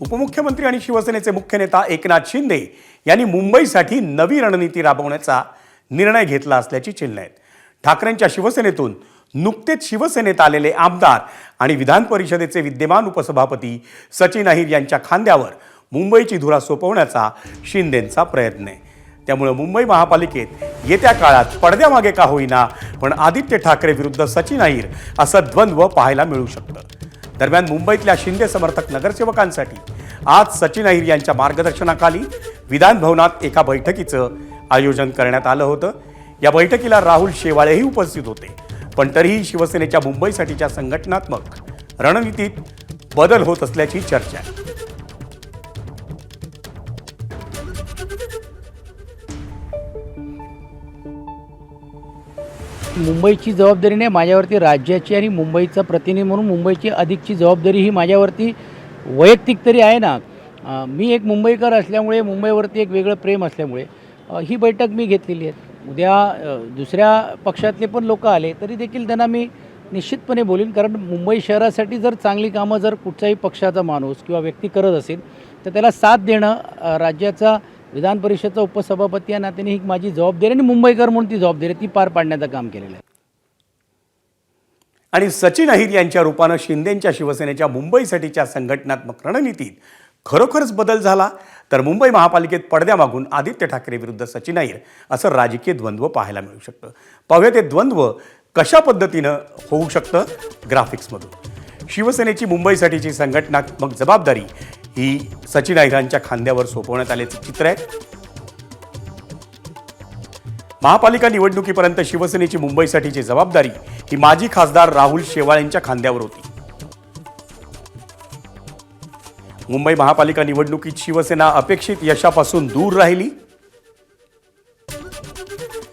उपमुख्यमंत्री आणि शिवसेनेचे मुख्य नेता एकनाथ शिंदे यांनी मुंबईसाठी नवी रणनीती राबवण्याचा निर्णय घेतला असल्याची चिन्हे आहेत। ठाकरेंच्या शिवसेनेतून नुकतेच शिवसेनेत आलेले आमदार आणि विधान परिषदेचे विद्यमान उपसभापती सचिन अहिर यांच्या खांद्यावर मुंबईची धुरा सोपवण्याचा शिंदेंचा प्रयत्न आहे। त्यामुळे मुंबई महापालिकेत येत्या काळात पडद्यामागे का होईना पण आदित्य ठाकरे विरुद्ध सचिन अहिर असं द्वंद्व पाहायला मिळू शकतं। दरम्यान मुंबईतल्या शिंदे समर्थक नगरसेवकांसाठी आज सचिन अहिर यांच्या मार्गदर्शनाखाली विधान भवनात एका बैठकीचं आयोजन करण्यात आलं होतं। या बैठकीला राहुल शेवाळेही उपस्थित होते, पण तरीही शिवसेनेच्या मुंबईसाठीच्या संघटनात्मक रणनीतीत बदल होत असल्याची चर्चा आहे। मुंबईची जबाबदारी नाही माझ्यावरती, राज्याची आणि मुंबईचा प्रतिनिधी म्हणून मुंबईची अधिकची जबाबदारी ही माझ्यावरती वैयक्तिक तरी आहे ना। मी एक मुंबईकर असल्यामुळे, मुंबईवरती एक वेगळं प्रेम असल्यामुळे ही बैठक मी घेतलेली आहे। उद्या दुसऱ्या पक्षातले पण लोक आले तरी देखील त्यांना मी निश्चितपणे बोलीन, कारण मुंबई शहरासाठी जर चांगली कामं जर कुठच्याही पक्षाचा माणूस किंवा व्यक्ती करत असेल तर त्याला साथ देणं राज्याचा विधान परिषदेचा उपसभापती या नात्याने ही माझी जबाबदारी आणि मुंबईकर म्हणून ती जबाबदारी ती पार पाडण्याचं काम केलेलं आहे। आणि सचिन अहिर यांच्या रूपानं शिंदेंच्या शिवसेनेच्या मुंबईसाठीच्या संघटनात्मक रणनीतीत खरोखरच बदल झाला तर मुंबई महापालिकेत पडद्यामागून आदित्य ठाकरे विरुद्ध सचिन अहिर असं राजकीय द्वंद्व पाहायला मिळू शकतं। पाहूया ते द्वंद्व कशा पद्धतीनं होऊ शकतं ग्राफिक्समधून। शिवसेनेची मुंबईसाठीची संघटनात्मक जबाबदारी ही सचिन अहिरांच्या खांद्यावर सोपवण्यात आल्याचं चित्र आहे। महापालिका निवडणुकीपर्यंत शिवसेनेची मुंबईसाठीची जबाबदारी ही माजी खासदार राहुल शेवाळेंच्या खांद्यावर होती। मुंबई महापालिका निवडणुकीत शिवसेना अपेक्षित यशापासून दूर राहिली,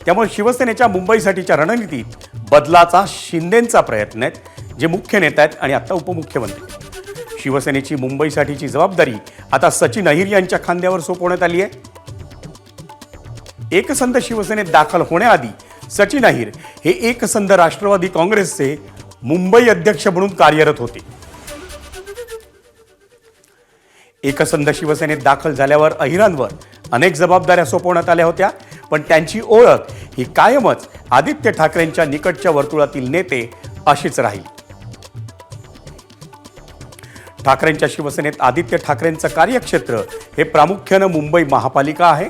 त्यामुळे शिवसेनेच्या मुंबईसाठीच्या रणनीतीत बदलाचा शिंदेंचा प्रयत्न आहे, जे मुख्य नेते आहेत आणि आता उपमुख्यमंत्री। शिवसेनेची मुंबईसाठीची जबाबदारी आता सचिन अहिर यांच्या खांद्यावर सोपवण्यात आली आहे। एकसंध शिवसेनेत दाखल होण्याआधी सचिन अहिर हे एकसंध राष्ट्रवादी काँग्रेसचे मुंबई अध्यक्ष म्हणून कार्यरत होते। एकसंध शिवसेनेत दाखल झाल्यावर अहिरांवर अनेक जबाबदाऱ्या सोपवण्यात आल्या होत्या, पण त्यांची ओळख ही कायमच आदित्य ठाकरेंच्या निकटच्या वर्तुळातील नेते अशीच राहील। ठाकरेंच्या शिवसेनेत आदित्य ठाकरेंचं कार्यक्षेत्र हे प्रामुख्यानं मुंबई महापालिका आहे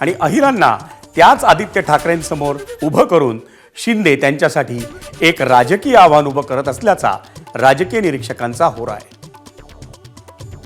आणि अहिरांना त्याच आदित्य ठाकरेंसमोर उभं करून शिंदे त्यांच्यासाठी एक राजकीय आव्हान उभं करत असल्याचा राजकीय निरीक्षकांचा होरा आहे।